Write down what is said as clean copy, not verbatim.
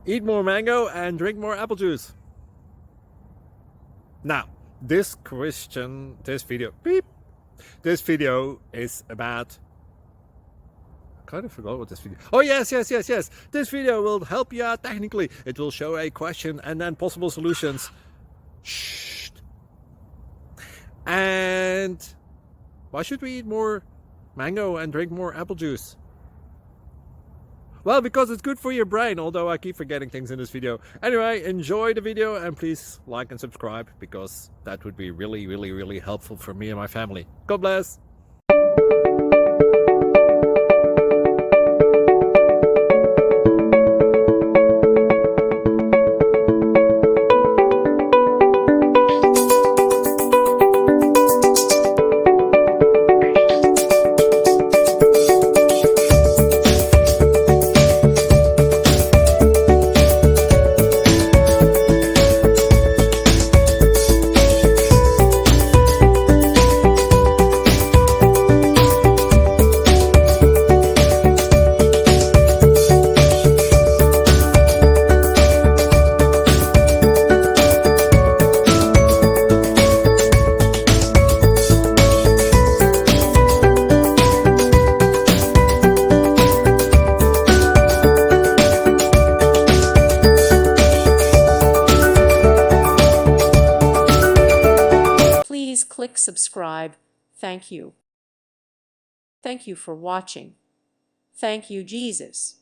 Eat more mango and drink more apple juice. Now, this video is about, I kind of forgot what this video. Oh yes. This video will help you out technically. It will show a question and then possible solutions. Shh. And why should we eat more mango and drink more apple juice? Well, because it's good for your brain, although I keep forgetting things in this video. Anyway, enjoy the video and please like and subscribe, because that would be really helpful for me and my family. God bless! Please click subscribe. Thank you. Thank you for watching. Thank you, Jesus.